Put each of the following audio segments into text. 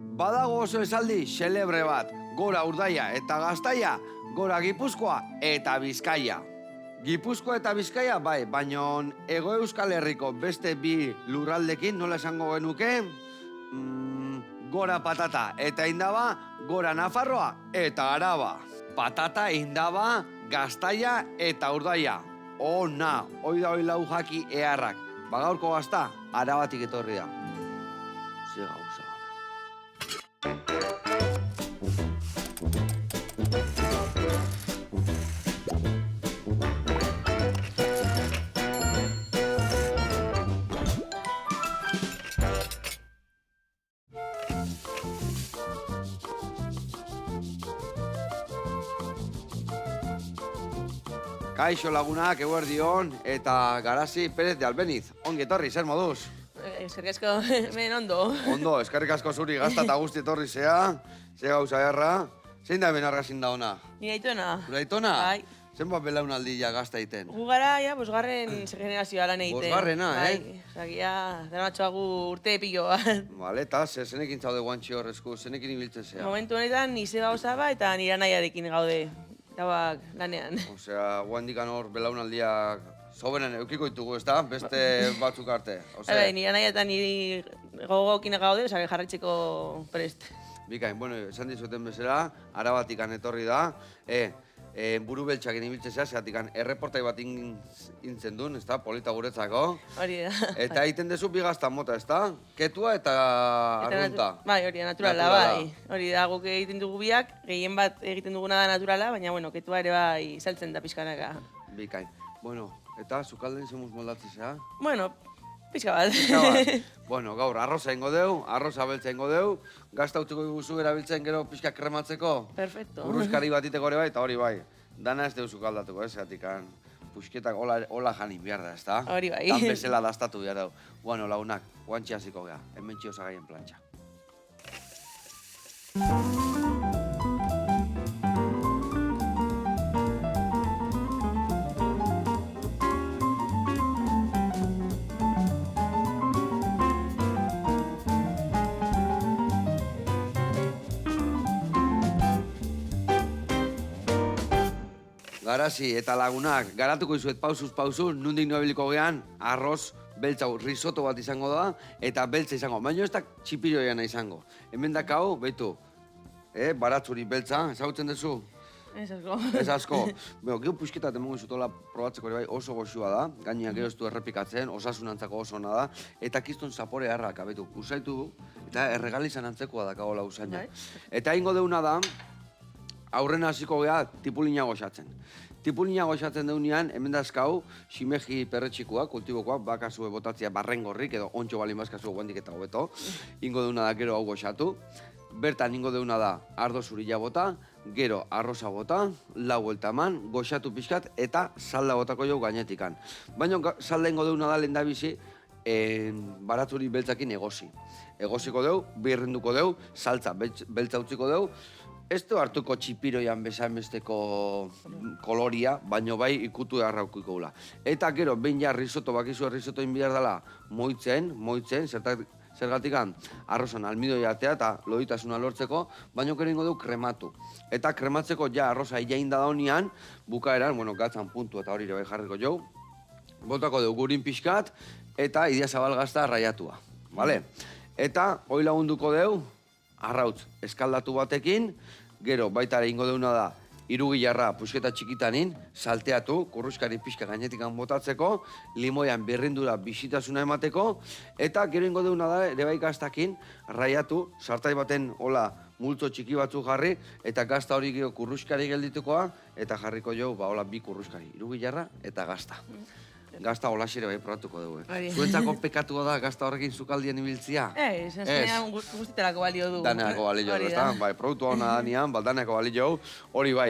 Badago oso esaldi xelebre bat, gora Urdaia eta Gaztaia, gora Gipuzkoa eta Bizkaia. Gipuzkoa eta Bizkaia bai, baina Hego Euskal Herriko beste bi lurraldekin nola esango genuke? Gora patata eta indaba, gora Nafarroa eta Araba. Patata, indaba, Gaztaia eta Urdaia. Ona, hoi da hoi lau jaki eharrak. Bagaurko gazta, Arabatik etorri da. Ze gauza ona. Kaixo lagunak, eguerdion, eta Garasi Pérez de Albeniz. Ongi etorri, zer moduz? Eskerrik asko, hemen ondo. Ondo, eskerrik asko zuri gazta eta guzti etorri zea. Ze gauza erra. Zein da hemen argazin da ona? Nire aitona. Gure aitona? Bai. Zenbat belaunaldi ja gazta egiten? Gu gara, ja, bosgarren generazioa lan egiten. Bosgarrena, Bai, zagia, daramatxoagu urte pilo bat. Bale, eta zenekin zaude guantxi horrezku, zenekin ibiltzen zea? Momentu honetan, Izeba Osaba eta nire anaiarekin gaude. Gauak lanean. Osea, guandikan hor belaunaldiak soberen eukiko ditugu, ezta? Beste batzuk arte. Bai, nire anaia eta nire gogokin gaude, osak jarraitzeko prest. Bikain, bueno, esan dizuten bezala, Arabatikan etorri da. Buru beltxakin ibiltzen zea, zeatikan erreportai bat intzen duen, ezta? Polita guretzako. Hori da. Eta egiten dezu bi gazta mota, ezta? Ketua eta arrunta. Bai, hori da, naturala, bai. Hori da, guk egiten dugu biak, gehien bat egiten duguna da naturala, baina, bueno, ketua ere bai saltzen da pixkanaka. Bikain. Bueno, eta zukalden zemuz moldatzen zea? Bueno, pixka bat. Bueno, gaur, arroza ingo deu, arroza beltza ingo deu, gazta utziko guzu erabiltzen gero pixka krematzeko. Perfecto. Urruzkari bat iteko ere bai, eta hori bai. Dana ez deuzu kaldatuko, ez, zatikan. Puxketak hola janin behar da, ez da? Hori bai. Tan bezala daztatu behar dau. Bueno, launak, guantxi hasiko gea, hemen txosagaien plantxa. Garasi eta lagunak, garatuko izuet pausuz pausu, nundik noabiliko gean, arroz, beltzau, risotto bat izango da, eta beltza izango, baina ez da txipiroiana izango. Hemen dakau, behitu, baratzuri beltza, ezagutzen duzu? Ez asko. Ez asko. Gero puxketat emongo izutola probatzeko ere bai oso goxua da, gaina gero ez du errepikatzen, osasunantzako oso ona da, eta kiston zapore harrak, abetu, usaitu, eta erregalizan antzekoa dakagola usaina. Eta ingo deuna da, aurrena hasiko gea tipulina goxatzen. Tipulina goxatzen deunean, hemen dazkau, ximeji perretxikoa, kultibokoa, bakazue botatzea barrengorrik, edo ontxo balin bazkazue guendik eta hobeto. Ingo deuna da gero hau goxatu. Bertan ingo deuna da ardo zurila bota, gero arroza bota, lau buelta eman, goxatu pixkat, eta salda botako jau gainetikan. Baina salda ingo deuna da lehen da bizi, baratzuri beltzakin egosi. Egosiko deu, birrenduko deu, saltza beltza utziko deu, ez du hartuko txipiroian bezain besteko koloria, baino bai ikutu erraukiko gula. Eta gero, behin ja risotto, bakizu risotto inbiar dela, moitzen, zergatikan, arrozan almidoia atea eta loditasuna lortzeko, baino gero ingo du krematu. Eta krematzeko ja arroza iain da daunian, bukaeran, bueno, gatzan puntu eta hori ere bai jarriko jau, botako du gurin pixkat, eta idiazabal gazta raiatua, bale? Eta, hoi lagunduko deu, arrautz eskaldatu batekin, gero baita ere ingo deuna da irugilarra pusketa txikitanin, salteatu, kurruskari pixka gainetikan botatzeko, limoian birrindura bisitasuna emateko, eta gero ingo deuna da ere bai gaztakin raiatu, sartai baten hola multzo txiki batzu jarri, eta gazta hori gero kurruskari gelditukoa, eta jarriko jo, hola bi kurruskari, irugilarra eta gazta. Gazta holaxere bai probatuko dugu. Zuentzako pekatua da gazta horrekin zukaldien ibiltzia? Ez, azkenean guztiterako balio du. Daneako balio du, ezta? Bai, produktu hona danean, daneako balio du, hori bai.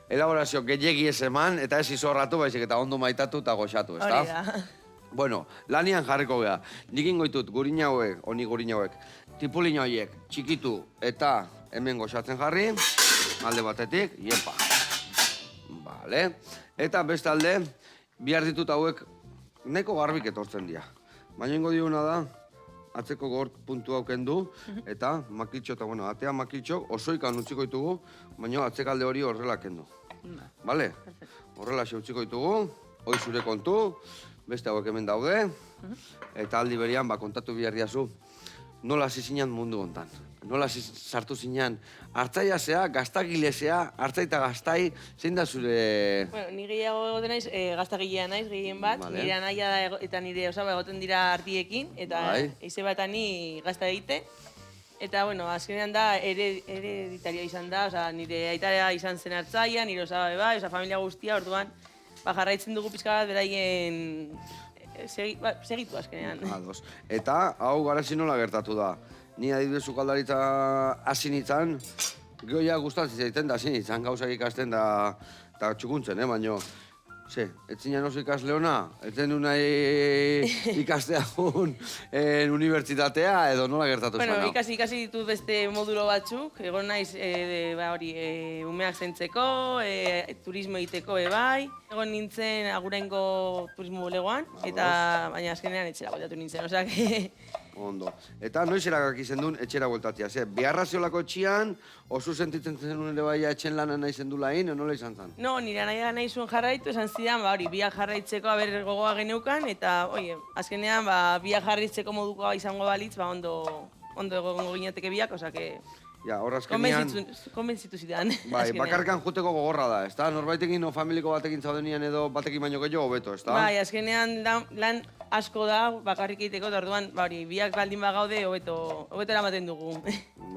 Elaborazio gehiagi ez eman, eta ez izorratu, baizik eta ondo maitatu eta goxatu, ezta? Hori da. Bueno, lanian jarriko geha. Nik ingoitut gurina hauek, honi gurina hauek, tipulina horiek txikitu eta hemen goxatzen jarri, alde batetik, iepa. Vale. Eta bestalde, bihar ditut hauek nahiko garbik etortzen dira. Baina ingo diuna da, atzeko gor puntu hauken du, eta makitxo, eta bueno, atea makitxo osoikan utziko ditugu, baina atzekalde hori horrela kendu. Bale? Horrela utziko ditugu, hoi zure kontu, beste hauek hemen daude, eta aldi berian kontatu behar diazu, nola hasi zinen mundu hontan. Nola sartu zinen hartzaia zea, gaztagile zea, hartzai eta gaztai, zein da zure... Bueno, ni gehiago egoten naiz, gaztagilea naiz, gehien bat, nire anaia eta nire osaba egoten dira ardiekin, eta eize bat ani gazta egite. Eta, bueno, azkenean da, hereditaria izan da, nire aitarea izan zen hartzaia, nire osaba bai, familia guztia, orduan, jarraitzen dugu pizka bat beraien segitu azkenean. Eta, hau garazi nola gertatu da. Ni adibidez sukaldaritza hasi nintzen, gehoia gustatzen zaiten da hasi nintzen, gauzak ikasten da txukuntzen, baina, ez zinen oso ikasle hona, ez zen nahi ikastea unibertsitatea edo nola gertatu zen. Bueno, ikasi ditut beste modulo batzuk, egon naiz umeak zentzeko, turismo egiteko bai, egon nintzen aguraingo turismo bulegoan, eta baina azkenean etxera bueltatu nintzen, osea Ondo. Eta noiz eragak izen duen etxera bueltatzea, beharra ziolako etxian, oso sentitzen zen ere bai etxen lanan nahi zendu lain, o nola izan zen? No, nire nahi zuen jarraitu, esan zidan, biak jarraitzeko gogoa geneukan, eta, azkenean, biak jarraitzeko modukoa izango balitz, ondo egongo ginateke biak, osa que... Ja, horra azkenean... Konbentzitu zidan. Bai, bakarkan juteko gogorra da, ezta? Norbaitekin o familiko batekin zaudenian edo batekin baino gehiago hobeto, ezta? Bai, azkenean lan asko da bakarrik egiteko, eta orduan, biak baldin bagaude hobeto eramaten dugu.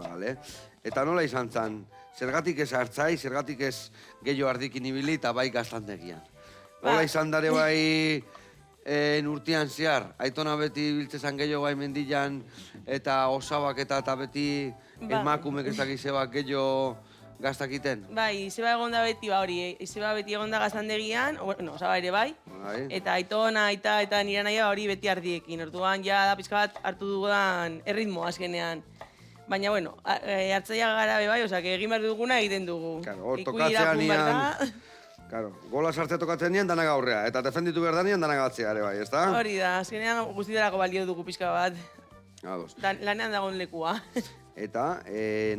Vale. Eta nola izan zen? Zergatik ez hartzai, zergatik ez gehiago ardikin ibili eta bai gaztandegian. Hola izan dare bai urtean zehar, aitona beti biltzezan gehiago bai mendilan eta osabak eta beti emakumek ezakizebak gehiago gaztakiten? Bai, izeba egon da beti, izeba beti egon da gaztandegian, osaba ere bai, eta aitona, aita eta nire naia hori beti ardiekin, orduan ja da pizka bat hartu dugudan erritmo azkenean. Baina, bueno, hartzaia gara bai, osea, egin behar duguna egiten dugu. Hor tokatzean nian, gola sartzea tokatzen nian danak aurrea, eta defenditu behar da nian danak atzea ere bai, ezta? Hori da, azkenean guztiarako balio dugu pizka bat. Lanean dagoen lekua. Eta,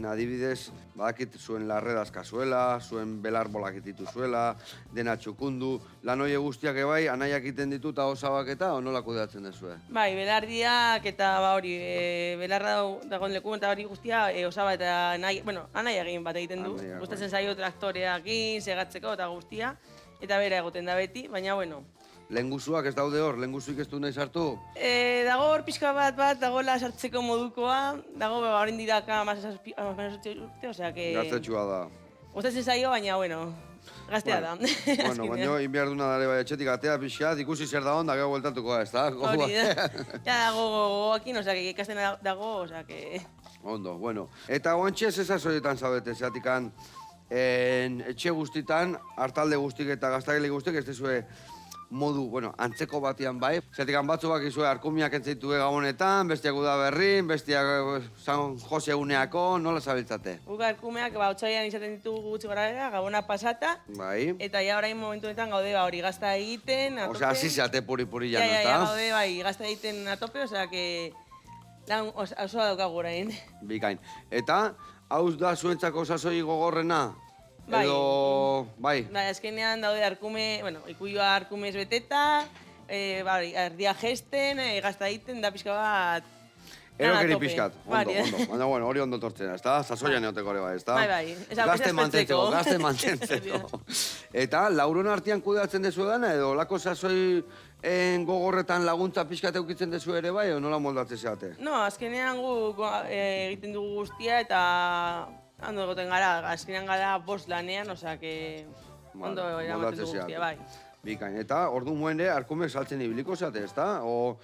adibidez, badakit zuen larredaz kasuela, zuen belarbolak dituzuela, dena txukundu, lan hori guztiak ebai, anaiak iten ditu eta osabak eta onola kudeatzen dezue? Bai, belardiak eta belarra dagoen leku eta hori guztia osaba eta anaia egin bat egiten du. Gustatzen zaio traktoreakin, segatzeko eta guztia, eta bera egoten da beti, baina, bueno. Lehenguzuak ez daude hor, lehenguzuik ez du nahi sartu? Dago hor pixka bat, dagoela sartzeko modukoa, dago horrein diraka urte, osea que... Gaztetxua da. Gustatzen zaio, baina, bueno, gaztea da. Bueno, baina inbiar duna dara bai etxetik atea pixka, ikusi zer da hon, da gero bueltatuko da, ez da? Hori da, ja dago gogoakin, osea que ikasten dago, osea que... Ondo, bueno. Eta oantxe ez ezazoietan zaudete, zeatikan etxe guztitan, hartalde guztik eta gaztagile guztik, ez dezue modu, antzeko batian bai. Zertikan batzu bakizue arkumiak entzaitue gabonetan, bestiak udaberrin, bestiak San Jose eguneako, nola zabiltzate? Guk arkumeak otsailean izaten ditugu gutxi gara gabona pasata. Bai. Eta ja orain momentu honetan gaude hori gazta egiten, atope. Osea, hasi zeate puri-puri jan, ezta? Ja, gaude bai, gazta egiten atope, osea que lan osoa daukagu orain. Bikain. Eta, hau da zuentzako sasoi gogorrena? Bai. Edo, bai. Azkenean daude ikuioa arkumez beteta, erdia gesten, gazta egiten, da pixka bat... Erokeri pixkat, ondo. Baina, hori ondo tortzen, ez da? Sasoian eoteko ere bai, ez da? Bai. Gazte mantentzeko. Eta, lauron artean kudeatzen dezu edana, edo lako sasoi gogorretan laguntza pixkat eukitzen dezu ere bai, o nola moldatzen zeate? No, azkenean gu egiten dugu guztia eta... Ondo egoten gara, azkenean gara bost lanean, osea que ondo eramaten dugu guztia, bai. Bikain, eta ordu muene arkumek saltzen ibiliko zeate, ez da? O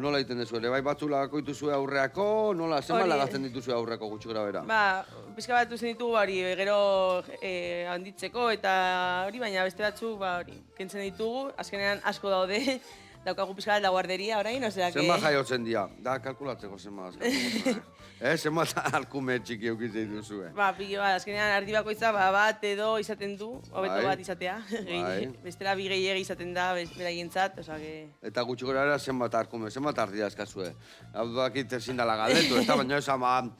nola egiten dezu ere, bai batzulako dituzue aurreako, nola zenbat lagazten dituzue aurreako gutxi gara bera? Pizka bat duzen ditugu, gero handitzeko eta hori, baina beste batzu, kentzen ditugu, azkenean asko daude, daukagu pizka bat da guarderia orain, osea que... Zenbat jaiotzen dira, da kalkulatzeko zenbat. Zenbat alkume txiki eukitzei duzue. Pilo bat, azkenean ardi bakoitza bat edo izaten du, hobeto bat izatea. Bestela bi gehiegi izaten da beraientzat, osea que... Eta gutxi gora era zenbat arkume, zenbat ardi dazkazue. Hau dakit ezin dela galdetu, ez da, baina esan,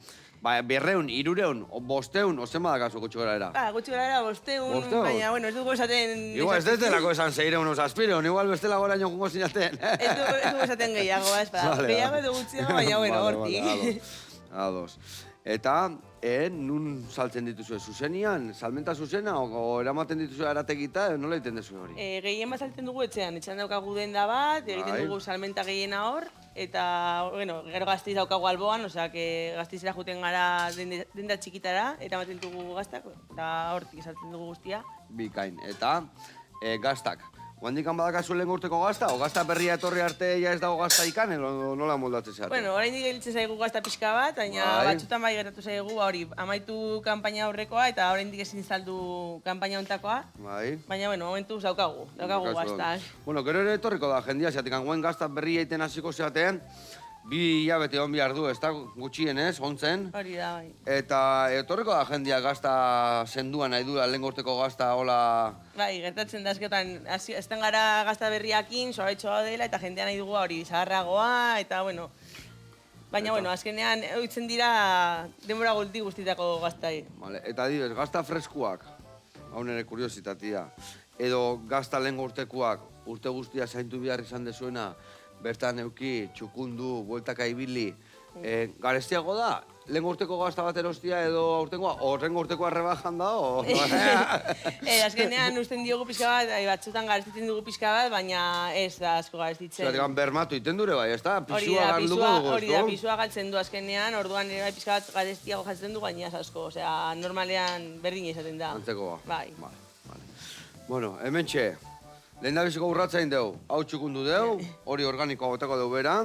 200, 300, 500, ozen badakazu gutxi gora era. Gutxi gora era 500, baina, bueno, ez dugu esaten... Igual, ez delako esan 600, 700, igual bestela gora nion jungo zinaten. Ez dugu esaten gehiago, ez bada. Gehiago edo gutxiago, baina, bueno, hortik. Ados. Eta, nun saltzen dituzue, zuzenian, salmenta zuzena, o eramaten dituzue arategita, nola egiten dezu hori? Gehien bat saltzen dugu etxean daukagu denda bat, egiten dugu salmenta gehiena hor, eta, bueno, gero Gasteiz daukagu alboan, osea, que Gasteizera juten gara denda txikitara, eta ematen dugu gaztak, eta hortik saltzen dugu guztia. Bikain, eta gaztak. Guandikan badakazu lehen urteko gazta, o gazta berria etorri arte ja ez dago gazta ikan, edo nola moldatzen zeate? Bueno, oraindik gelditzen zaigu gazta pixka bat, baina batzutan bai gertatu zaigu, hori, amaitu kanpaina aurrekoa, eta oraindik ezin saldu kanpaina hontakoa. Baina, bueno, momentuz daukagu gazta. Bueno, gero ere etorriko da jendia, zeatik anguen gazta berria egiten hasiko zeateen, 2 hilabete hon behar du, ez da gutxienez, ontzen. Hori da, bai. Eta etorriko da jendia gazta senduan nahi du, lehen urteko gazta hola... Bai, gertatzen da azketan, ezten gara gazta berriakin, soraitxoa dela, eta jendea nahi dugu hori zaharragoa, eta bueno... Baina, bueno, azkenean oitzen dira denbora guztitako gaztai. Eta adibidez, gazta freskuak, hau nire kuriositatea, edo gazta lehen urtekoak urte guztia zaintu behar izan dezuena, bertan euki, txukundu, bueltaka ibili, garestiago da? Lehen urteko gazta bat erostia edo aurtengoa, horrengo urtekoa rebajan da, o? Azkenean usten diogu pixka bat, batzutan garestitzen dugu pixka bat, baina ez da asko garestitzen. Zeratik, bermatu iten dure bai, ez da? Pisua galduko dugu, hori da, pisua galtzen du azkenean, orduan ere pixka bat garestiago jatzen du, baina ez asko, osea, normalean berdin izaten da. Antzekoa. Bai. Bueno, hemen txe. Lehen da biziko urratzain deu, hau txukundu deu, hori organikoa botako deu bera,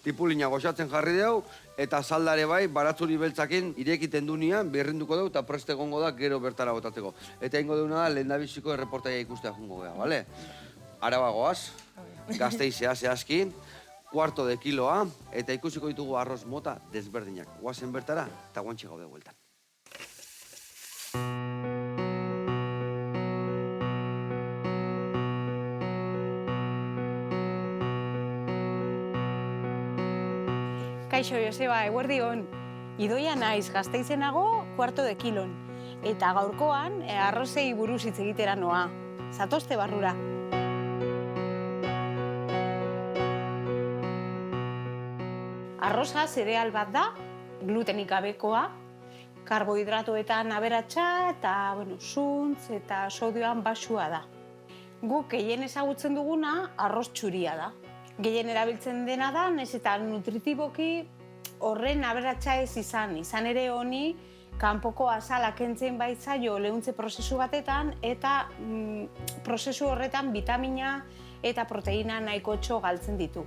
tipulina goxatzen jarri deu, eta saldare bai, baratzuri beltzakin irekiten du nian, berrinduko deu, eta preste gongo da gero bertara botatzeko. Eta ingo deuna da, lehen da biziko erreportaia ikustea jungo gea, bale? Araba goaz, Gasteizea zehazki, 1/4 kiloa, eta ikusiko ditugu arroz mota desberdinak. Guazen bertara, eta guantxe gaude bueltan. Kaixo, Joseba, eguerdi hon. Idoia naiz, Gasteizenago 1/4 kilon. Eta gaurkoan, arrozei buruz hitz egitera noa. Zatozte barrura. Arroza zereal bat da, glutenik gabekoa, karbohidratoetan aberatsa eta, zuntz eta sodioan baxua da. Guk gehien ezagutzen duguna arroz txuria da. Gehien erabiltzen dena da, nahiz eta nutritiboki horren aberatsa ez izan ere honi kanpoko azala kentzen baitzaio lehuntze prozesu batetan eta prozesu horretan vitamina eta proteina nahikotxo galtzen ditu.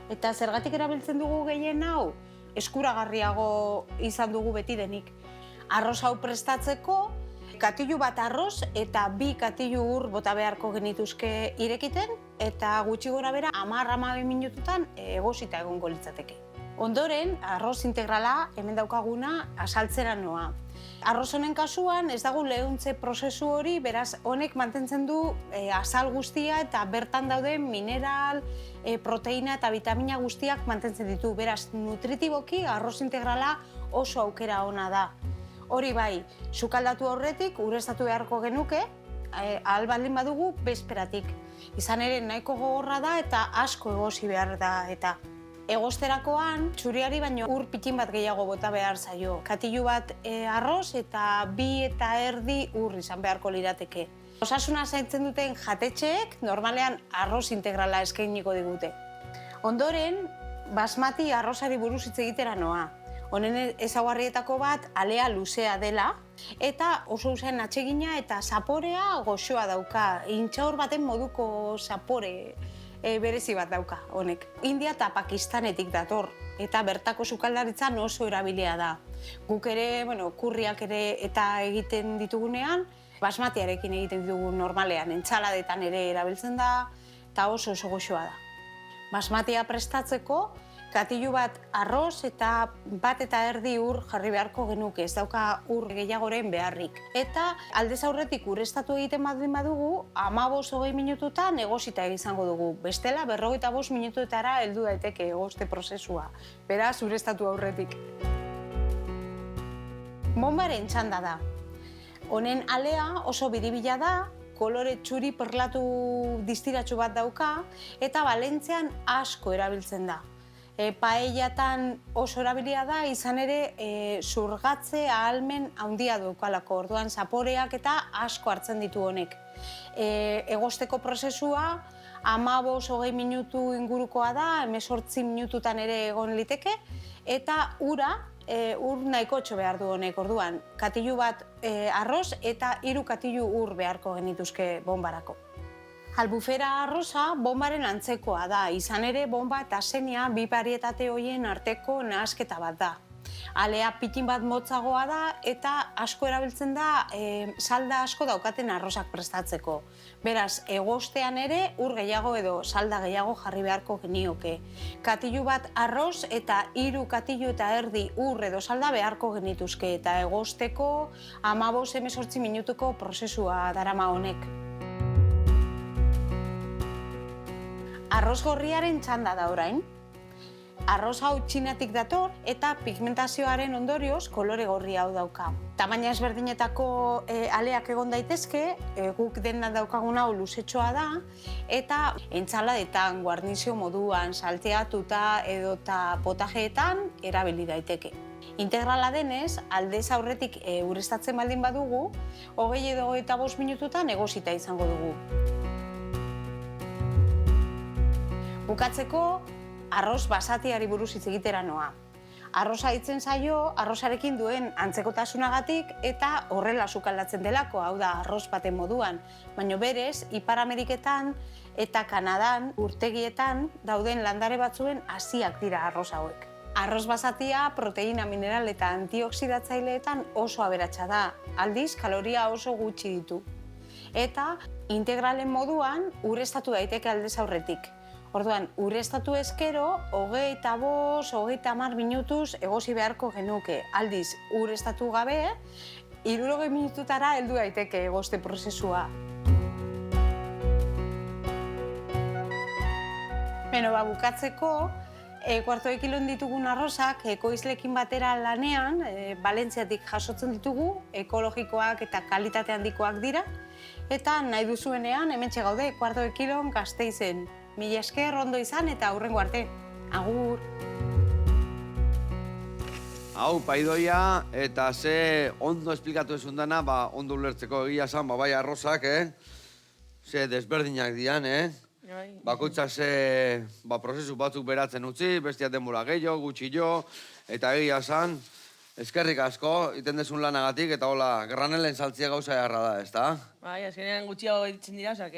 Eta zergatik erabiltzen dugu gehien hau, eskuragarriago izan dugu beti denik. Arroz hau prestatzeko, katilu bat arroz eta 2 katilu ur bota beharko genituzke irekiten, eta gutxi gora bera 10-12 minututan egosita egongo litzateke. Ondoren, arroz integrala hemen daukaguna azaltzera noa. Arroz honen kasuan ez dago lehuntze prozesu hori, beraz honek mantentzen du azal guztia eta bertan dauden mineral, proteina eta vitamina guztiak mantentzen ditu. Beraz, nutritiboki arroz integrala oso aukera ona da. Hori bai, sukaldatu aurretik ureztatu beharko genuke, ahal baldin badugu bezperatik. Izan ere nahiko gogorra da eta asko egosi behar da eta. Egosterakoan, txuriari baino ur pitin bat gehiago bota behar zaio. Katilu bat arroz eta 2 eta erdi ur izan beharko lirateke. Osasuna zaintzen duten jatetxeek normalean arroz integrala eskainiko digute. Ondoren, basmati arrozari buruz hitz egitera noa. Honen ezaugarrietako bat alea luzea dela eta oso usain atsegina eta zaporea goxoa dauka. Intxaur baten moduko zapore berezi bat dauka honek. India eta Pakistanetik dator eta bertako sukaldaritzan oso erabilia da. Guk ere, kurriak ere eta egiten ditugunean, basmatiarekin egiten ditugu normalean, entzaladetan ere erabiltzen da eta oso goxoa da. Basmatia prestatzeko katilu bat arroz eta bat eta erdi ur jarri beharko genuke, ez dauka ur gehiagoren beharrik. Eta aldez aurretik urreztatu egiten baldin badugu, 15-20 minututan egosita izango dugu. Bestela, 45 minututara heldu daiteke egoste prozesua. Beraz, urreztatu aurretik. Bombaren txanda da. Honen alea oso biribila da, kolore txuri perlatu distiratsu bat dauka, eta Valentzian asko erabiltzen da. Paellatan oso erabilia da, izan ere zurgatze ahalmen handia daukalako, orduan zaporeak eta asko hartzen ditu honek. Egosteko prozesua 15-20 minutu ingurukoa da, 18 minututan ere egon liteke, eta ur nahikotxo behar du honek, orduan, katilu bat arroz eta 3 katilu ur beharko genituzke bombarako. Albufera arroza bombaren antzekoa da, izan ere bomba eta senia bi barietate horien arteko nahasketa bat da. Alea pitin bat motzagoa da eta asko erabiltzen da salda asko daukaten arrozak prestatzeko. Beraz, egostean ere ur gehiago edo salda gehiago jarri beharko genioke. Katilu bat arroz eta 3 katilu eta erdi ur edo salda beharko genituzke eta egosteko 15-18 minutuko prozesua darama honek. Arroz gorriaren txanda da orain. Arroz hau Txinatik dator eta pigmentazioaren ondorioz kolore gorri hau dauka. Tamaina ezberdinetako aleak egon daitezke, guk dena daukagun hau luzetxoa da, eta entzaladetan, guarnizio moduan, salteatuta edota potajeetan erabili daiteke. Integrala denez, aldez aurretik urreztatzen baldin badugu, 20 edo 25 minututan egosita izango dugu. Bukatzeko, arroz basatiari buruz hitz egitera noa. Arroza hitzen zaio, arrozarekin duen antzekotasunagatik eta horrela sukaldatzen delako, hau da, arroz baten moduan. Baina berez, Ipar Ameriketan eta Kanadan urtegietan dauden landare batzuen hasiak dira arroz hauek. Arroz basatia proteina, mineral eta antioxidatzaileetan oso aberatsa da, aldiz kaloria oso gutxi ditu. Eta integralen moduan urreztatu daiteke aldez aurretik. Orduan, urreztatu ezkero, 25-30 minutuz egosi beharko genuke. Aldiz, urreztatu gabe, 60 minututara heldu daiteke egoste prozesua. Bukatzeko, kuarto de kilon ditugun arrozak ekoizlekin batera lanean, Valentziatik jasotzen ditugu, ekologikoak eta kalitate handikoak dira, eta nahi duzuenean, hementxe gaude, kuarto de kilon Gasteizen. Mila esker, ondo izan eta hurrengo arte. Agur! Hau, paidoia, eta ze ondo esplikatu ezun dana, ondo ulertzeko egia zan, bai arrozak, ze desberdinak dian, Bakoitza ze prozesu batzuk beratzen utzi, bestia denbora gehiago, gutxillo, eta egia zan, eskerrik asko, iten dezun lanagatik, eta hola, granelen saltzia gauza jarra da, ezta? Bai, azkenean gutxiago ditzen dira, osak,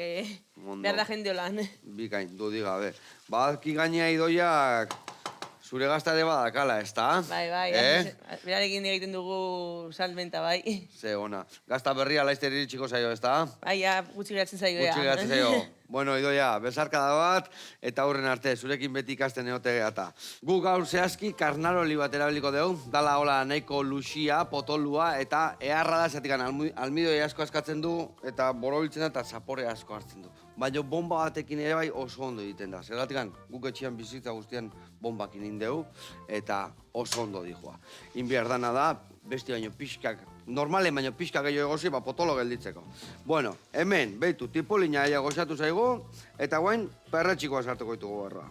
behar da jende holan. Bikain, dudik gabe. Badaki gainea idoiak zure gazta ere badakala, ezta? Bai, berarekin egiten dugu salmenta, bai. Ze ona. Gazta berria laizter iritsiko zaio, ezta? Bai, gutxi geratzen zaio, Gutxi geratzen zaio. Bueno, idoia, besarkada bat, eta aurren arte, zurekin beti ikasten egote eta. Gu gaur zehazki karnaroli bat erabiliko dugu, dala hola nahiko luxia, potolua, eta eharra da, zatikan almidoi asko askatzen du, eta borobiltzen da, eta zapore asko hartzen du. Baina bomba batekin ere bai oso ondo egiten da. Zergatikan, guk etxean bizitza guztian bombakin indeu, eta oso ondo dijoa. Inbiar dana da, beste baino pixkak, normalen baino pixkak gehiago egosi, potolo gelditzeko. Bueno, hemen, behitu, tipolina aia goxatu zaigu, eta guain, perretxikoa sartuko ditugu berroa.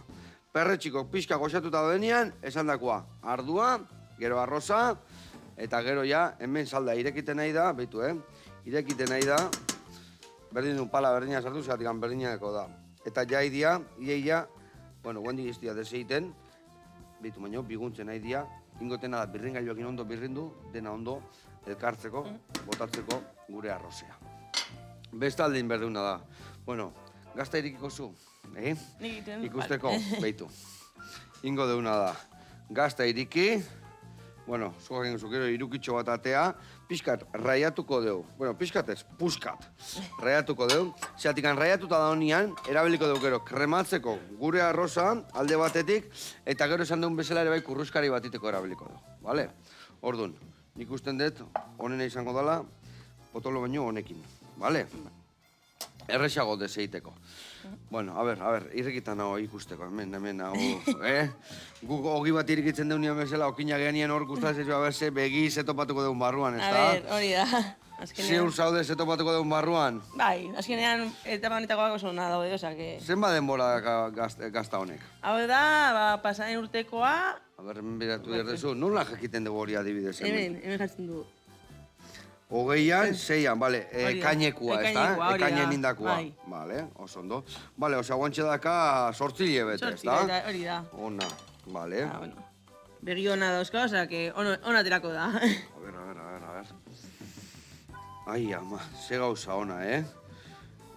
Perretxiko pixka goxatuta denean, esan dakoa, ardua, gero arroza, eta gero ja, hemen salda irekiten nahi da, behitu, irekiten nahi da, berdin du pala berdina sartu, zeratik berdinako da. Eta ja idia, iaia, bueno, guendik ez dira deseiten, behitu baino, biguntzen nahi dia, ingotena da, birringailuakin ondo birrindu, dena ondo, elkartzeko, botatzeko gure arrozea. Bestaldin berduna da. Bueno, gazta irikiko zu, Ikusteko, behitu. Ingo deuna da. Gazta iriki, bueno, zugarren zukero irukitxo bat atea, pixkat raiatuko deu. Bueno, pixkat ez, puskat. Raiatuko deu. Zeatikan raiatuta da honian, erabiliko deu gero krematzeko gure arroza alde batetik, eta gero esan deun bezala ere bai kurruskari batiteko erabiliko deu. Vale? Orduan, nik usten dut, honena izango dela, potolo baino honekin. Vale? Errexago dezeiteko. Bueno, a ver, irrikitan hau ikusteko, hemen hau, Guk hogi bat irikitzen deunian bezala, okina gehanien hor gustatzen a berse, begi zetopatuko deun barruan, ez da? A ver, hori da. Ziur zaude zetopatuko deun barruan? Bai, azkenean etapa honetakoak oso ona daude, osake. Zenba denbora gazta honek? Hau da, pasaren urtekoa... A ber, hemen biratu derdezu, nola jakiten dugu hori adibidez? Hemen jatzen dugu. Hogeian, zeian, bale, ekainekua, ez da? Ekainen indakua. Bai. Bale, oso ondo. Bale, osea, guantxe daka sortzile bete, ez da? Hori da. Ona, bale. Bueno. Begi ona dauzka, osea, que ona terako da. A ver. Ai, ama, ze gauza ona,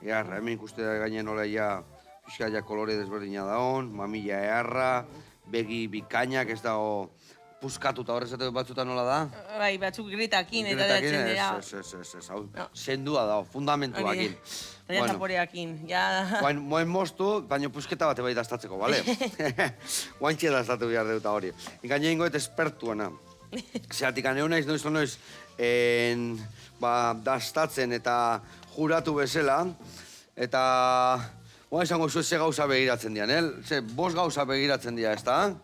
Earra, hemen ikuste da gainen nola ja, pixka ja kolore desberdina daun, mamila earra, begi bikainak, ez dago puskatuta horrezatu batzuta nola da? Bai, batzuk gritakin eta datzen dira. Ez, hau, sendua dago, fundamentuakin. Baina zaporeakin, ja... Moen moztu, baina pusketa bate bai daztatzeko, bale? Guantxe daztatu behar deuta hori. Gaina ingoet espertuena. Zeatik, aneu naiz, noiz, daztatzen eta juratu bezala, eta... Oa izango zuen ze gauza begiratzen dian, Ze, 5 gauza begiratzen dira, ez da?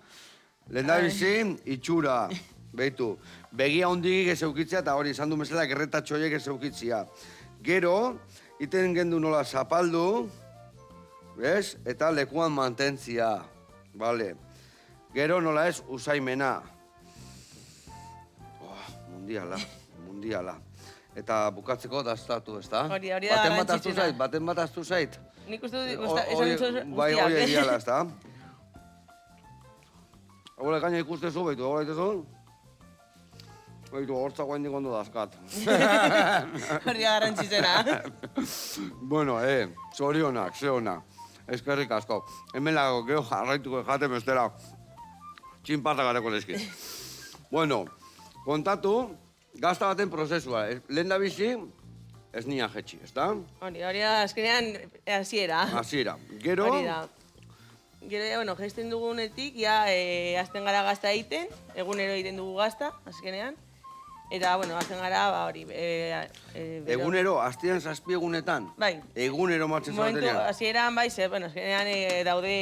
Lehendabizi, itxura, behitu, begia hondigik ez eukitzea eta hori izan du bezala gerretatxo horiek ez eukitzea. Gero, iten gendu nola zapaldu, bez? Eta lekuan mantentzia, bale. Gero nola ez usaimena. Mundiala. Eta bukatzeko daztatu, ez da? Hori da garrantzitsuna. Baten bat aztu zait? Nik uste dut, esan ditzu guztiak. Bai, hori egiala, ez da? Hore gaina ikustezu, behitu, hori gaitezu? Behitu, hortzak guain ondo dazkat. Hori da garrantzitsena. Bueno, zorionak, zeona. Eskerrik asko. Hemen lago, gero jarraituko jate bestera. Txinparta gareko leski. Bueno, kontatu, gazta baten prozesua. Lehen da bizi, ez nia jetxi, ez da? Hori da, azkenean, hasiera. Hasiera. Gero... Hori da. Gero, bueno, gesten dugunetik, ja, azten gara gazta egiten, egunero egiten dugu gazta, azkenean. Eta, bueno, azten gara, hori... Egunero, aztean 7 egunetan? Bai. Egunero martzen zabatenean? Momentu, hasieran bai, bueno, azkenean daude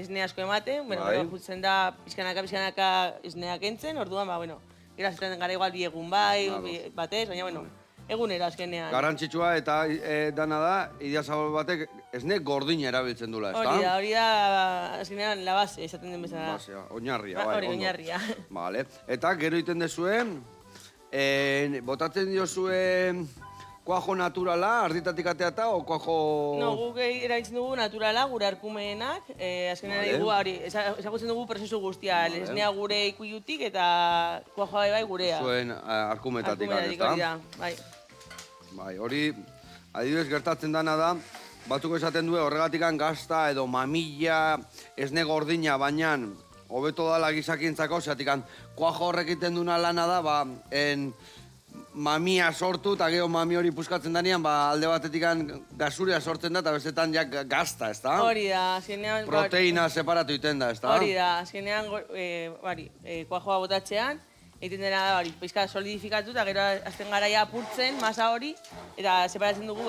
esne asko ematen, bueno, gero jutzen da pizkanaka esneak entzen, orduan, bueno, gero azten gara igual 2 egun bai, batez, baina, bueno, egunero azkenean. Garrantzitsua eta dana da, Idiazabal batek esne gordina erabiltzen dula, ez da? Hori da, azkenean, la base, esaten den bezala. Basea, oinarria, bai, ondo. Hori, oinarria. Vale. Eta gero egiten dezuen, botatzen diozue kuajo naturala, arditatik ateata, o kuajo... No, guk erabiltzen dugu naturala, gure arkumeenak, azkenean dugu, hori, ezagutzen dugu prozesu guztia, esnea gure ikuiutik eta kuajoa bai gurea. Zuen arkumetatik, ez da? Hori da, bai. Bai, hori, adibidez gertatzen dana da, batzuko esaten du horregatikan gazta edo mamilla, esne gordina, baina hobeto dala gizakintzako, zeatikan kuajo horrek egiten duna lana da, mamia sortu, eta gero mami hori puskatzen danean, alde batetikan gasuria sortzen da, eta bestetan ja gazta, ez da? Hori da, azkenean... Proteina separatu iten da, ez da? Hori da, azkenean, kuajoa botatzean, egiten dena da, pizka solidifikatu, eta gero azten garaia apurtzen, masa hori, eta separatzen dugu,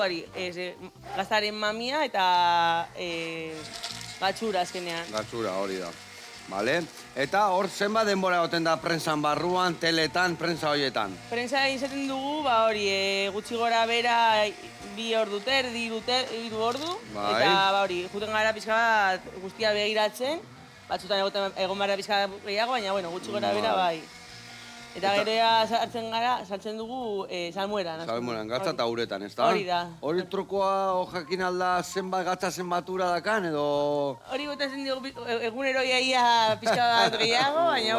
gaztaren mamia eta gatxura azkenean. Gatxura, hori da. Vale? Eta hor zenba denbora goten da prensan barruan, teletan, prensa horietan? Prensa izaten dugu, gutxi gora bera 2 ordu terdi, 3 ordu. Bai. Eta juten gara pizka bat guztia begiratzen, batzutan egon bara pizka gehiago, baina gutxi gora bera bai. Eta gerea sartzen dugu salmueran. Salmueran, gatza eta uretan, ez da? Hori da. Hori trukoa jakin alda zenbat gatza zenbatura dakan, edo... Hori botatzen dugu egunero iaia pizka bat gehiago, baina,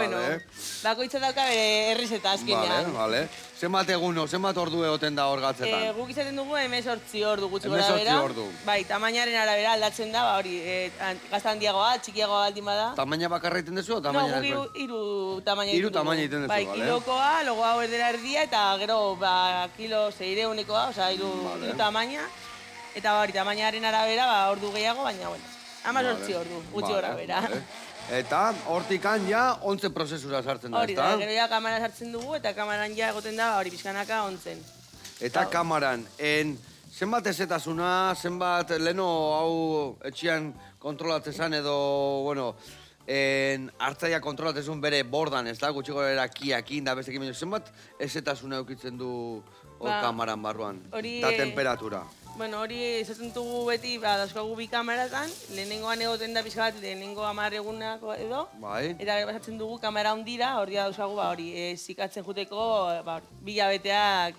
bakoitza dauka bere errizeta azkenean. Vale. zenbat eguno, zenbat ordu egoten da hor gatzetan? Guk izaten dugu 18 ordu gutxi 18 gora bera. ordu. Bai, tamainaren arabera aldatzen da, hori, gazta handiagoa, txikiagoa baldin bada. Tamaina bakarra egiten dezu? No, guk hiru tamaina Hiru tamaina egiten duzu, Bai, bale. kilokoa, logo hau erdera erdia, eta gero, kilo 600-ekoa, osea, hiru tamaina. Eta hori, tamainaren arabera, ordu gehiago, baina, bueno, 18 ordu, gutxi gora bera. Eta hortikan ja 11 prozesura sartzen da, Hori da, ezta? gero ja kamara sartzen dugu, eta kamaran ja egoten da, hori pixkanaka ontzen. Eta kamaran, zenbat ezetasuna, zenbat leno hau etxian kontrolatzezan edo, bueno, hartzaia kontrolatzezun bere bordan, ez da, gutxi gorera kiakin da bestekin baino, zenbat ezetasuna eukitzen du hor kamaran barruan, eta temperatura? Bueno, hori izaten dugu beti, dauzkagu bi kameratan, lehenengoan egoten da pixka bat, lehenengo 10 egunako edo. Bai. Eta gero pasatzen dugu kamera hundira, hori dauzkagu, hori, zikatzen juteko, bilabeteak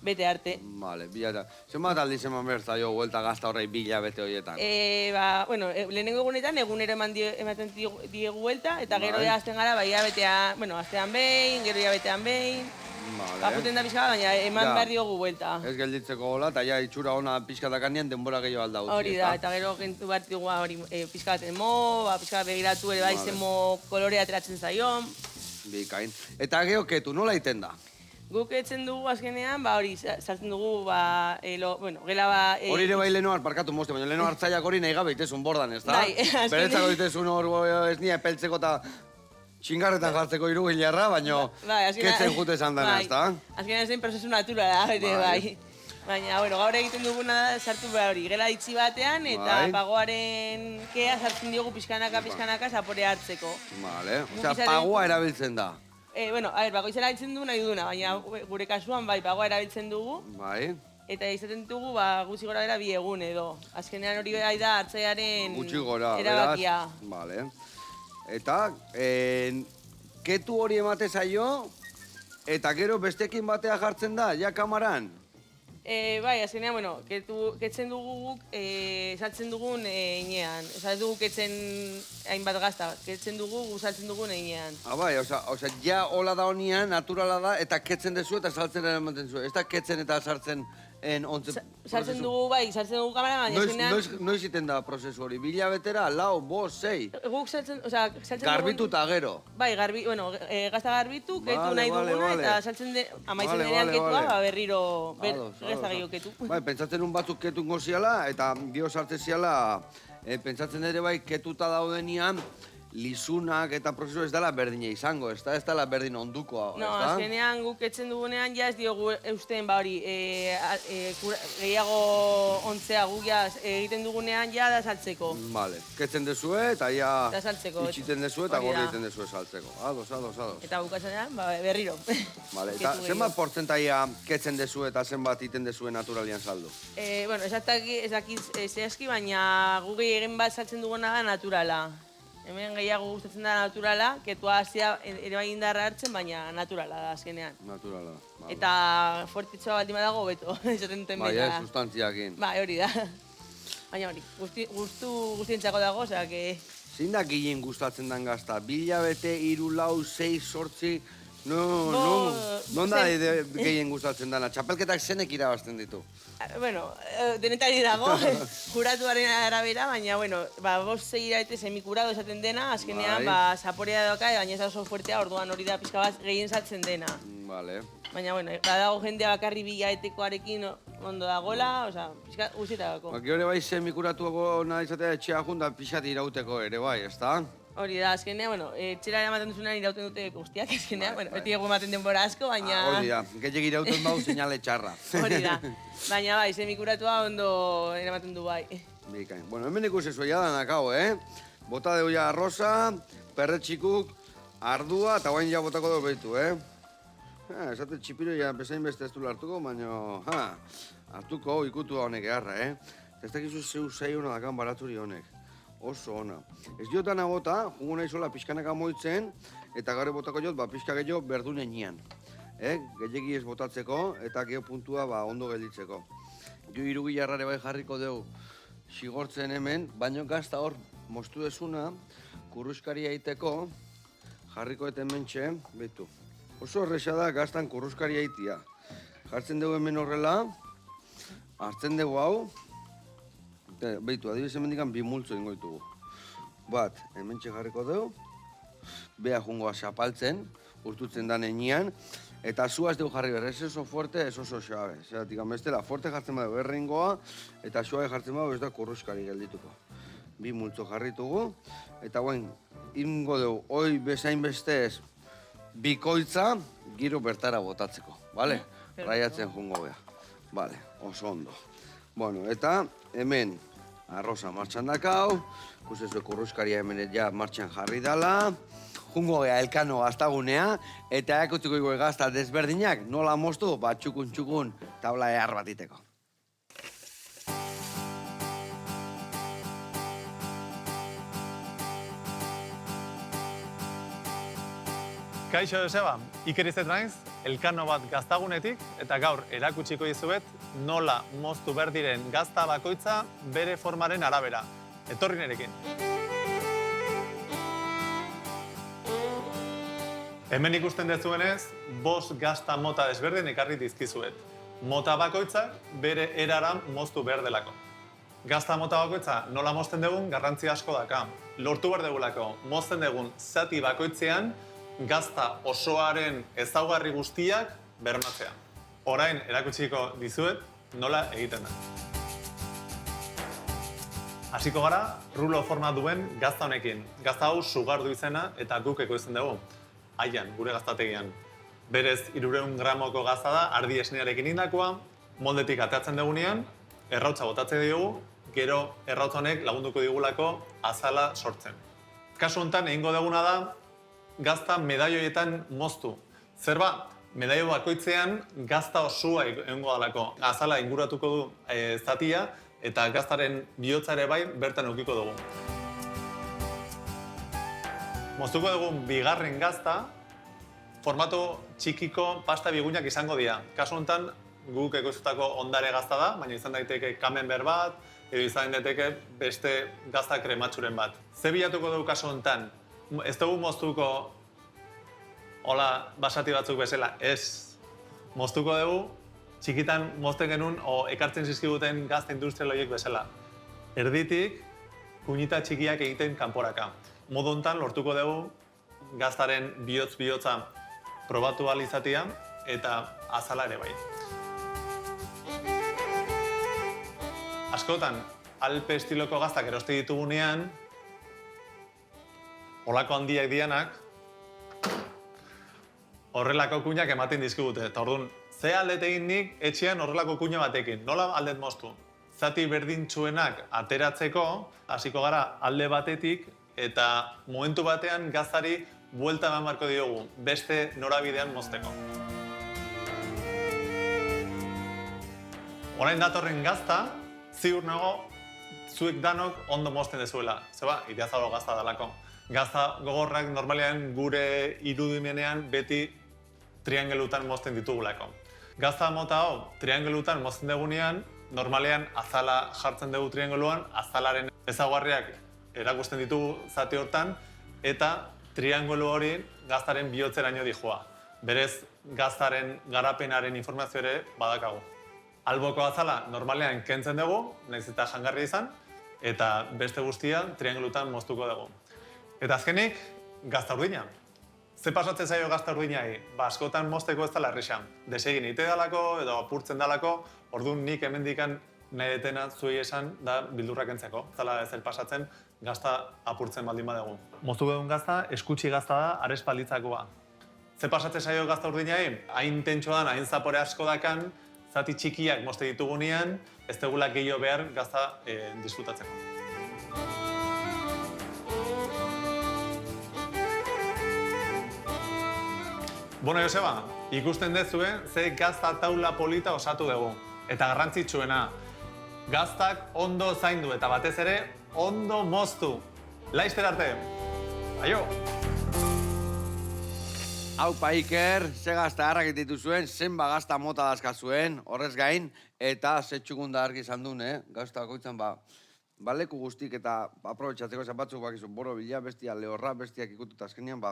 bete arte. Vale, bilabete. Zenbat aldiz eman behar zaio huelta gazta horrei bilabete horietan? Bueno, lehenengo egunetan, egunero ematen diegu huelta, eta gero ja azten gara, hilabetean, bueno, astean behin, gero hilabetean behin. Juten da pixka bat, baina eman behar diogu buelta. Ez gelditzeko gola, eta ja itxura ona pixka dakanean denbora gehiago alda utzi. Hori da, eta gero gentu behar dugu pixka bat emo, pixka bat begiratu ere bai zemo kolorea ateratzen zaion. Bikain. Eta gero ketu, nola iten da? Guk etzen dugu azkenean, hori sartzen dugu, bueno, gela Hori ere bai leheno parkatu mozte, baina leheno hartzaiak hori nahi gabe itezun bordan, ez da? Bai, azkenean. Beretzako itezun hor ez nia epeltzeko eta txingarretan jartzeko irugilarra, baina ketzen jute esan dena, ez da? Azkenean ez den prozesu naturala, bai. Baina, bueno, gaur egiten duguna da sartu behar hori, gela itxi batean, eta pagoaren kea sartzen diogu pixkanaka zapore hartzeko. Vale, osea, pagoa erabiltzen da. Bueno, bakoitza erabiltzen du nahi duguna, baina gure kasuan bai, pagoa erabiltzen dugu. Bai. Eta izaten dugu, gutxi gora bera 2 egun edo. Azkenean hori bai da hartzaiaren erabakia. Vale. Eta, ketu hori emate zaio, eta gero bestekin batea jartzen da, ja kamaran? Bai, azkenean, bueno, ketzen dugu guk, saltzen dugun inean. Ez dugu ketzen hainbat gazta, ketzen dugu, saltzen dugun inean. Bai, osea, ja hola da honian, naturala da, eta ketzen dezu eta saltzen eramaten zu. Ez da ketzen eta sartzen Sartzen dugu, bai, sartzen dugu kamara, baina azkenean... Noiz iten da prozesu hori? Bilabetera, 4, 5, 6? Guk saltzen dugu... Garbitu eta gero? Bai, gazta garbitu, ketu nahi duguna, eta saltzen amaitzen denean ketua, berriro gazta gehiago ketu. Bai, pentsatzen un batzuk ketungo ziala, eta gio sartzen ziala, pentsatzen ere bai, ketuta daudenian, lizunak eta prozesu ez dela berdina izango, ez dela berdin ondukoa. No, azkenean guk etzen dugunean ja ez diogu eusten hori gehiago ontzea guk egiten dugunean ja da saltzeko. Vale, ketzen dezue eta ja itxiten dezue eta gorri egiten dezue saltzeko. Ados. Eta bukatzenean berriro. Vale, eta zenbat portzentaia ketzen dezue eta zenbat iten dezue naturalian saldu? Bueno, ez dakiz zehazki, baina guk egin bat saltzen duguna da naturala. Hemen gehiago gustatzen da naturala, ketua hasia ere bai indarra hartzen, baina naturala da azkenean. Naturala. Eta fuertitxoa baldin badago beto, esaten duten beta. Bai, sustantziakin. Bai, hori da. Baina hori, guztientzako dago, osea, que... Zein da gehien gustatzen den gazta? 2 hilabete, 3, 4, 6, 8... Non da gehien gustatzen dena? Txapelketak zenek irabazten ditu? Bueno, denetari dago, juratuaren arabera, baina, bueno, 5-6 hilabete semikurado esaten dena, azkenean, zaporea doka, baina ez da oso fuertea, orduan hori da pixka bat gehien saltzen dena. Vale. Baina, bueno, badago jendea bakarri 2 hilabetekoarekin ondo dagoela, osea, pixka guztietako. Baki hori bai semikuratuako nahi izatea etxea junda pixat irauteko ere bai, ezta? Hori da, azkenean, bueno, etxera ematen duzunean irauten dute guztiak, azkenean, bueno, beti egu ematen denbora asko, baina... Hori da, gehiagik irauten bau seinale txarra. Hori da, baina bai, semikuratua ondo eramaten du bai. Bikain. Bueno, hemen ikusi zuia danak hau, Bota deu ja arroza, perretxikuk, ardua, eta guain ja botako dugu behitu, Esate txipiro ja bezain beste ez du hartuko, baina, hartuko ikutu honek eharra, Ez dakizu zeu zei hona dakan baraturi honek. Oso ona. Ez diotan agota, jungo nahi zola pixkanaka moitzen, eta gare botako jot, pixka gehiago berdune nian. Gehiagi ez botatzeko, eta geho puntua ondo gelditzeko. Jo irugilarrare bai jarriko dugu xigortzen hemen, baino gazta hor moztu dezuna, kurruskaria egiteko, jarriko eta hemen txe, behitu. Oso erresa da gaztan kurruskaria itia. Jartzen dugu hemen horrela, hartzen dugu hau, behitu, adibidez hemendikan bi multzo ingo ditugu. Bat, hemen jarriko dugu, beha jungoa xapaltzen, urtutzen da nenian, eta zua ez dugu jarri behar, ez oso fuerte, ez oso xabe. Zeratik, bestela, fuerte jartzen badu berringoa, eta suabe jartzen badu ez da kurruskari geldituko. Bi multzo jarritugu, eta guen, ingo dugu, hoi bezain bestez, bikoitza, giro bertara botatzeko, bale? Raiatzen jungo beha. Bale, oso ondo. Bueno, eta hemen arroza martxan dakau, ikustezu kurruskaria hemen ja martxan jarri dala, jungo beha elkano gaztagunea, eta eakutziko ego gazta desberdinak, nola moztu, txukun tabla ehar bat iteko. Kaixo Joseba, Iker izet naiz, elkano bat gaztagunetik, eta gaur erakutsiko dizuet nola moztu behar diren gazta bakoitza bere formaren arabera. Etorri nerekin. Hemen ikusten dezuenez, 5 gazta mota desberdin ekarri dizkizuet. Mota bakoitzak bere erara moztu behar delako. Gazta mota bakoitza nola mozten dugun garrantzi asko daka. Lortu behar dugulako, mozten dugun zati bakoitzean gazta osoaren ezaugarri guztiak bermatzea. Orain erakutsiko dizuet nola egiten da. Hasiko gara rulo forma duen gazta honekin. Gazta hau sugardu izena eta guk ekoizten dugu. Aian, gure gaztategian. Berez 300 gramoko gazta da, ardi esnearekin indakoa, moldetik ateatzen dugunean, errautza botatzen diogu, gero errautza honek lagunduko digulako azala sortzen. Kasu honetan egingo duguna da, gazta medaioietan moztu. Zerba, medaio bakoitzean gazta osua egongo dalako. Azala inguratuko du zatia eta gaztaren bihotzare bai bertan eukiko dugu. Moztuko dugun bigarren gazta, formato txikiko pasta bigunak izango dira. Kasu honetan, guk ekoiztutako ondare gazta da, baina izan daiteke camembert bat, edo izan daiteke beste gazta krematxuren bat. Ze bilatuko dugu kasu honetan? Ez dugu moztuko hola basati batzuk bezala, ez. Moztuko dugu, txikitan mozten genuen o ekartzen zizkiguten gazta industrial horiek bezala. Erditik, kuñita txikiak egiten kanporaka. Modu honetan lortuko dugu gaztaren bihotza probatu ahal izatea eta azala ere bai. Askotan, alpe estiloko gaztak eroste ditugunean, holako handiak dianak, horrelako kuinak ematen dizkigute. Eta orduan, ze aldet egin nik etxean horrelako kuina batekin? Nola aldet moztu? Zati berdintsuenak ateratzeko, hasiko gara alde batetik, eta momentu batean gaztari buelta eman beharko diogu, beste norabidean mozteko. Orain datorren gazta, ziur nago, zuek danok ondo mozten dezuela. Zeba, ideazalo gazta dalako. Gazta gogorrak normalean gure irudimenean beti triangelutan mozten ditugulako. Gazta mota hau, triangelutan mozten dugunean, normalean azala jartzen dugu triangeluan, azalaren ezaugarriak erakusten ditugu zati hortan, eta triangelu hori gaztaren bihotzeraino dijoa. Berez, gaztaren garapenaren informazio ere badakagu. Alboko azala normalean kentzen dugu, nahiz eta jangarri izan, eta beste guztia triangelutan moztuko dugu. Eta azkenik, gazta urdina. Ze pasatzen zaio gazta urdinai? Askotan mozteko ez dela erresa. Desegin ite dalako edo apurtzen dalako, orduan nik hemendikan nahi detena zuei esan da bildurrak entzeko. Ez dela ezer pasatzen, gazta apurtzen baldin badegu. Moztuko duen gazta, eskutsi gazta da, arespalditzakoa. Ze pasatzen zaio gazta urdinai? Hain tentsoa dan, hain zapore asko dakan, zati txikiak mozte ditugunean, ez degula gehiago behar gazta disfrutatzeko. Bueno, Joseba, ikusten dezue, ze gazta taula polita osatu dugu. Eta garrantzitsuena, gaztak ondo zaindu eta batez ere, ondo moztu. Laizter arte! Aio! Aupa Iker, ze gazta harrak dituzuen, zenba gazta mota dazkazuen, horrez gain, eta ze txukunda argi izan duen, gazta bakoitzan leku guztik eta aprobetxatzeko esan batzuk bakizu boro bila, bestia lehorra, bestiak ikututa azkenean,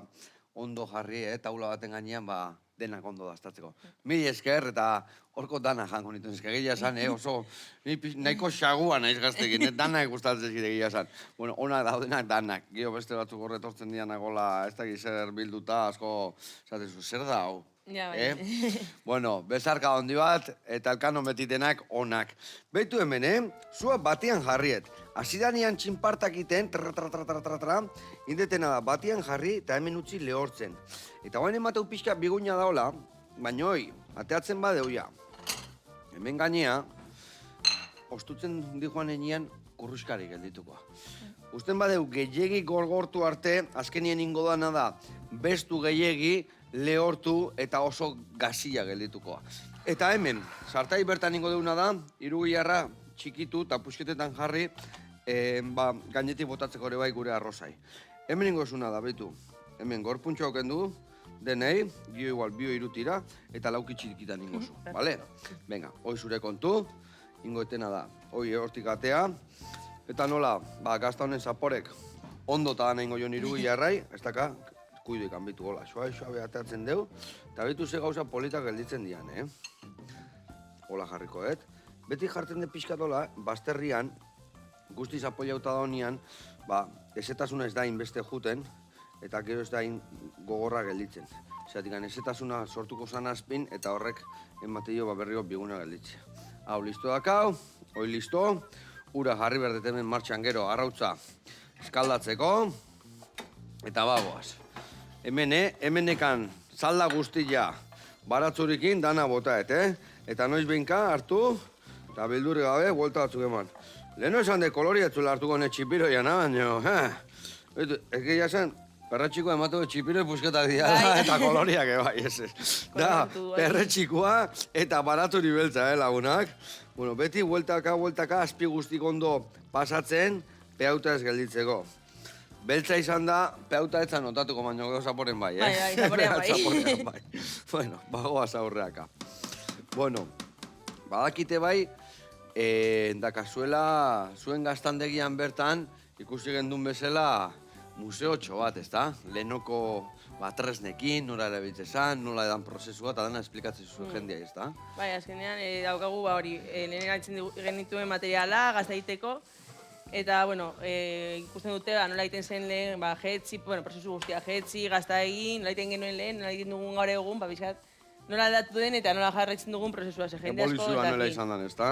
ondo jarri, taula baten gainean, denak ondo daztatzeko. Mil esker eta horko dana jango nituen, eske egia esan, oso nahiko xagua naiz gaztekin, danak gustatzen zire egia esan. Bueno, onak daudenak danak, gero beste batzuk horretortzen dianak gola, ez dakit zer bilduta, asko, esatezu, zer da hau? Ja, bai. Bueno, bezarka handi bat, eta elkano metitenak onak. Beitu hemen, zua batean jarriet. Asidanean txinpartak iten, indetena da, batean jarri eta hemen utzi lehortzen. Eta guain emateu pixka biguina daola, baina hoi, ateatzen badeuia. Hemen gainea, ostutzen dijoan enean kurruskari geldituko. Usten badeu gehiegi gorgortu arte, azkenien ingo dana da, bestu gehiegi, lehortu eta oso gazia gelditukoa. Eta hemen, sartai bertan ingo deuna da, irugiarra txikitu eta pusketetan jarri, gainetik botatzeko ere bai gure arrozai. Hemen ingo esuna da, betu. Hemen gorpuntxo hauken du, denei, bio igual, bio irutira, eta lauki txikitan ingo zu, bale? Venga, hoi zure kontu, ingo etena da, hoi hortik atea, eta nola, gazta honen zaporek, ondo eta dana ingo jo irugiarrai, ez daka, kuido ikan bitu gola, suabe ateatzen deu, eta bitu ze gauza politak gelditzen dian, Hola jarriko, Beti jartzen de pixkatola, bazterrian, guztiz apoiauta da honian, ezetasuna ez da inbeste juten, eta gero ez da gogorra gelditzen. Zeratik, ezetasuna sortuko zan azpin, eta horrek emateio berriro biguna gelditzea. Hau, listo dakau, hoi listo, ura jarri berdetemen martxan gero, arrautza eskaldatzeko, eta bagoaz. Hemenekan zalda guztia baratzurikin dana botaet, Eta noiz behinka hartu, eta bildurri gabe, buelta batzuk eman. Leheno esan de koloriatzula hartuko ne txipiroia, baina, egia zen, perretxikoa emateko txipiroi pusketak dira, eta koloriak bai, Da, perretxikoa eta baraturi beltza, lagunak. Bueno, beti, bueltaka, azpi guztik ondo pasatzen, peauta ez gelditzeko. Beltza izan da, peauta ez notatuko, baina gero zaporen bai, Zaporean bai. Bueno, bagoaz aurreaka. Bueno, badakite bai, dakazuela zuen gaztandegian bertan ikusi gendun bezala museotxo bat, ezta? Lehenoko tresnekin, nola erabiltzezan, nola edan prozesua, eta dena esplikatzen zuen jendia, ezta? Bai, azkenean daukagu hori, lehen gaitzen genituen materiala, gaztaiteko, eta, bueno, ikusten dute, nola egiten zen lehen, jetzi, prozesu guztia, jetzi, gazta egin, nola egiten genuen lehen, nola egiten dugun gaur egun, bizkat, nola aldatu den eta nola jarraitzen dugun prozesua, ze jende asko ez daki. Evoluzioa nola izan den, ezta?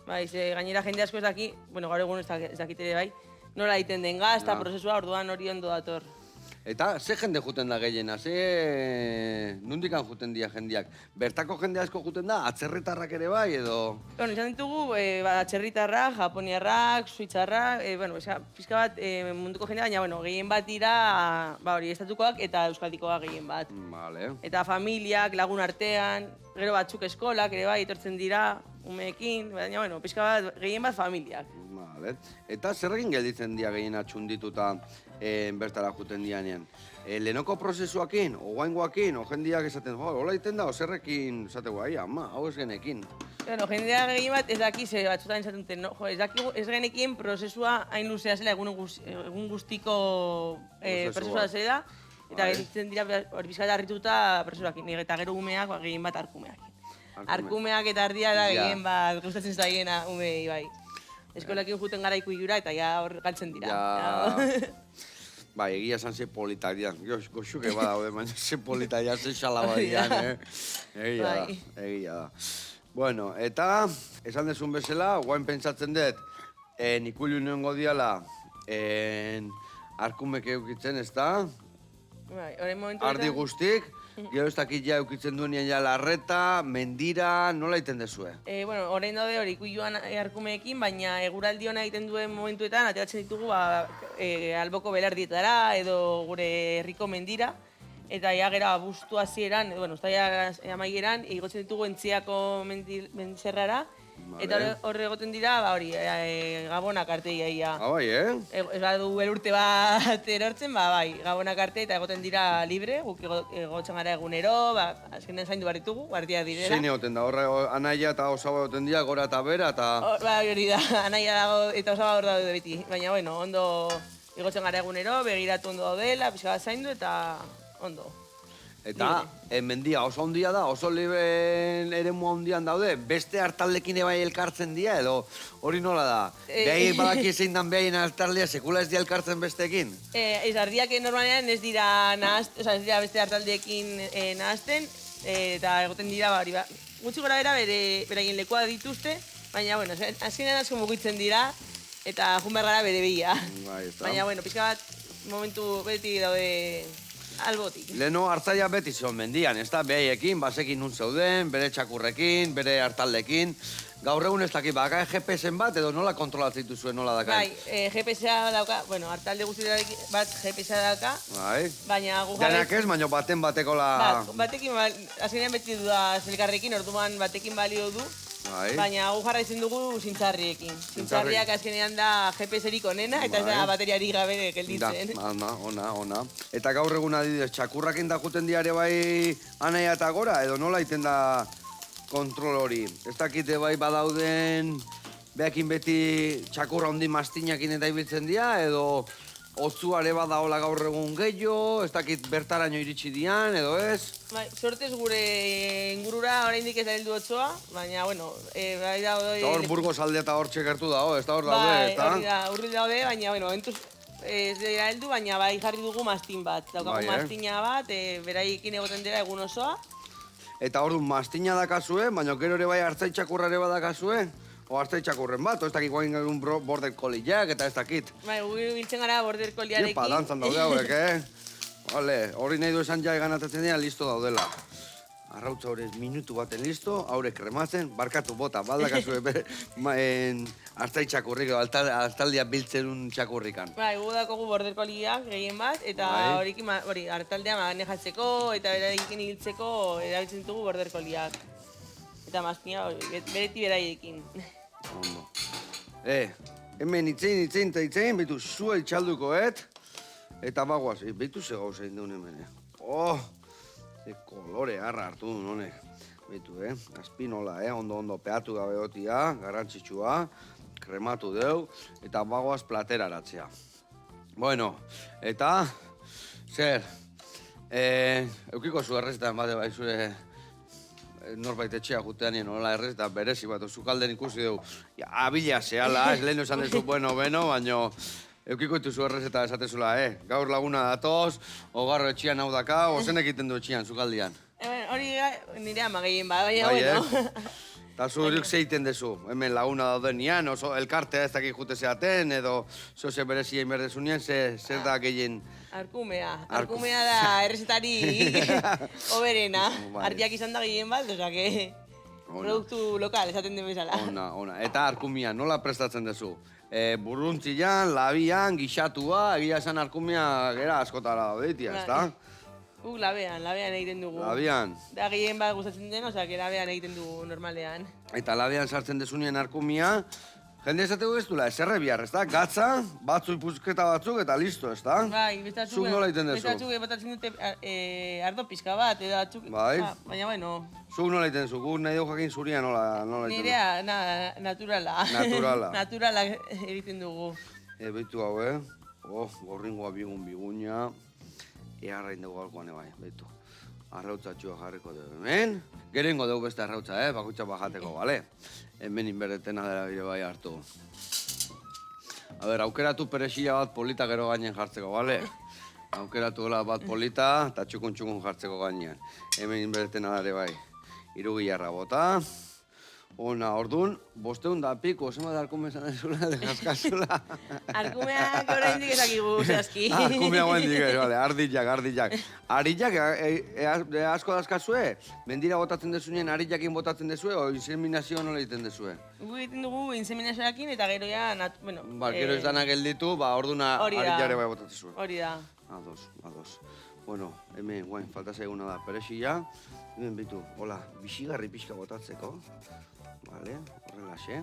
Bai, ze gainera jende asko ez daki, gaur egun ez dakite bai, nola egiten den gazta, prozesua, orduan hori ondo dator. Eta, ze jende juten da gehiena, nundikan juten dira jendeak? Bertako jende asko juten da, atzerritarrak ere bai, edo? Bueno, izan ditugu, atzerritarrak, japoniarrak, suitzarrak, pizka bat munduko jendea, baina, gehien bat dira, hori, estatukoak eta euskaldikoak gehien bat. Vale. Eta familiak, lagun artean, gero batzuk eskolak ere bai, etortzen dira, umeekin, baina, pizka bat, gehien bat familiak. Vale. Eta zer egin gelditzen dira gehien atxundituta bertara juten dianean? Lehenoko prozesuakin, o guaingoakin, o jendeak esaten, hola egiten da, o zerrekin, esategu, hau ez genekin. Bueno, jendea gehien bat ez daki, batzutan esaten duten, ez genekin prozesua hain luzea zela, egun guztiko prozesua zela, eta gelditzen dira hori bizkat harrituta prozesuakin, eta gero umeak gehien bat arkumeak. Arkumeak eta ardia da gehien bat gustatzen zaiena umei bai. Eskolakin juten gara ikuigura eta ja hor galtzen dira. Bai, egia esan ze politak dian. Goxuke bada hode, baina ze politak dian, ze xalaba dian, Egia da. Bueno, eta esan dezun bezala, guain pentsatzen dut, nikulu niongo diala, arkumek eukitzen, ez da? Bai, horren momentu ardi guztik, gero ez dakit ja eukitzen duenean ja larreta, mendira, nola egiten dezue? Bueno, horrein daude hori ikuioan arkumeekin, baina eguraldi hona egiten duen momentuetan, ateratzen ditugu alboko belardietara edo gure herriko mendira, eta ja gero abuztu hasieran, ustaia amaieran, igotzen ditugu entziako mendizerrara, eta horre egoten dira, gabonak arte iaia. Bai, Ez badu elurte bat erortzen, bai, gabonak arte eta egoten dira libre, guk egotzen gara egunero, azkenean zaindu barritugu, guardia direla. Zein egoten da, horre anaia eta osaba egoten dira, gora eta bera, eta... Hori da, anaia dago eta osaba hor daude beti, baina, ondo egotzen gara egunero, begiratu ondo daudela, pixka bat zaindu eta ondo. Eta mendia oso handia da, oso liben eremu handian daude, beste hartaldekin bai elkartzen dira, edo hori nola da? Behaiek badaki zein dan behaien hartaldea, sekula ez dira elkartzen besteekin? Ez, ardiak normalean ez dira ez dira beste hartaldeekin nahazten, eta egoten dira, gutxi gora bera beraien lekua dituzte, baina, bueno, azkenean asko mugitzen dira, eta jun behar gara bere behia. Baina, bueno, pixka bat, momentu beti daude albotik. Leno hartzaia beti zion mendian, ez da, behaiekin, basekin nun zeuden, bere txakurrekin, bere hartaldekin. Gaur egun ez dakit, baka GPS-en bat edo nola kontrolatzen dituzuen nola daka? Bai, GPS-a dauka, bueno, hartalde guztiak bat GPS-a dauka, bai. Baina gu jarraitzen... Denak ez, baina baten bateko la... Batekin, azkenean beti du da zelkarrekin, orduan batekin balio du, bai. Baina gu jarraitzen dugu zintzarriekin. Zintzarriak azkenean da GPS-erik onena, eta ez da bateriarik gabe gelditzen. Ona. Eta gaur egun adidez, txakurrakin da juten diare bai anaia eta gora, edo nola iten da kontrol hori? Ez dakite bai badauden behakin beti txakurra hondi mastinakin eta ibiltzen dira, edo otzuare badaola gaur egun gehiago, ez dakit bertaraino iritsi dian, edo ez? Bai, sortez gure ingurura oraindik ez da heldu otzoa, baina, bueno, bai daude... Eta hor Burgos aldea eta hor txekertu dago, ez da hor daude, eta? Bai, urri daude, baina, bueno, momentuz ez dira heldu, baina bai jarri dugu mastin bat. Daukagu mastina bat, beraiekin egoten dira egun osoa. Eta hor du mastina dakazue, baina gero ere bai hartzaitxakurra ere badakazue? O hartzaitxakurren bat, ez dakit guain egun border colliak eta ez dakit. Bai, gu biltzen gara border colliarekin. Iepa, dantzan daude hauek, Vale, hori nahi du esan jai ganatatzen dira, listo daudela. Arrautza horrez minutu baten listo, haurek krematzen, barkatu bota, baldakazue hartzaitxakurrik, hartaldia biltzen un txakurrikan. Bai, gu dakogu border colliak gehien bat, eta hori hartaldea manejatzeko eta beraiekin hiltzeko erabiltzen dugu border colliak. Eta mazkina bereti beraiekin. Ondo. Hemen itzein, behitu zua itxalduko, eta bagoaz, behitu ze gauza indeun hemen, ze kolore harra hartu duen honek. Behitu, azpinola, ondo peatu gabe gotia, garrantzitsua, krematu deu, eta bagoaz plateraratzea. Bueno, eta, zer, eukiko zu errezetan bate bai zure norbait etxea jutean nien hola errezeta berezi bat, zukalden ikusi dugu, abila zehala, ez lehen esan dezu bueno, baino, eukiko dituzu errezeta esatezula, gaur laguna datoz, ogarro etxian hau daka, ozen egiten du etxian, zukaldian. Hori nire ama gehien baina, bueno. Eta zuruk zeiten dezu, hemen laguna dauden nian, oso elkartea ez dakik jute zeaten, edo zoze berezien berdezu nian, zer da gehien... Arkumea da errezetari oberena. Artiak izan da gehien bat, oza que produktu lokal esaten den bezala. Ona. Eta arkumia, nola prestatzen dezu? Burruntzian, labian, gixatua, egia esan arkumia gera askotara daudetia, ez da? Labean egiten dugu. Labean? Da gehien bat gustatzen den, oza que labean egiten dugu normalean. Eta labean sartzen dezunien arkumia, jende esategu ez duela, eserre bihar, ez da? Gatza, batzu ipuzketa batzuk eta listo, ez da? Bai, bestatzuk... Zuk nola egiten dezu? Bestatzuk botatzen dute ardo pixka bat, edo batzuk... Bai. Baina, bueno... Zuk nola egiten dezu? Gu nahi dugu jakin zuria nola egiten dugu? Nirea, naturala. Naturala egiten dugu. Beitu hau, gorringoa bigunia. Earrain dugu alkoan ebai, behitu. Arrautzatxua jarriko dugu hemen. Gerengo dugu beste arrautza, bakutxa bajateko, bale? Hemen inberretena dela bire bai hartu. Aukeratu perexila bat polita gero gainen jartzeko, bale? Aukeratu bat polita eta txukun jartzeko gainean. Hemen inberretena dela bai. Irugilarra bota. Ona, orduan, 500 da piko, zema da arkume esan dezula, dejazkazula. Arkumeak oraindik ezakigu, zehazki. Arkumea guendik ez, bale, ardillak. Arillak, asko dazkazue? Mendira botatzen dezunien arillakin botatzen dezue, o inseminazioa nola egiten dezue? Gu egiten dugu inseminazioakin eta gero ja, bueno... Gero ez dana gelditu, orduan arillare bai botatzen zuen. Hori da. Ados. Bueno, hemen, guain, falta zaiguna da perexila. Hemen bitu, hola, bixigarri pixka botatzeko. Vale, horrelaxe.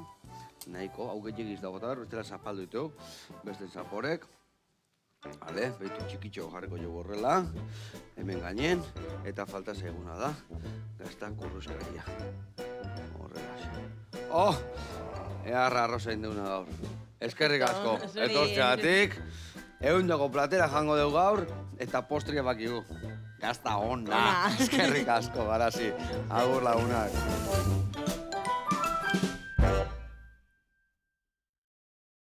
Nahiko, hau gehiagiz da botar, bestela zapaldu ditu. Beste zaporek. Vale, behitu txikitxo jarriko jo horrela. Hemen gainen, eta falta zaiguna da. Gazta kurruzkaria. Horrelaxe. Earra arroza indeuna gaur. Eskerrik asko, etortzeatik. Ehundoko platera jango dugu gaur, eta postria bakigu. Gazta ona. Eskerrik asko, Garazi. Agur lagunak.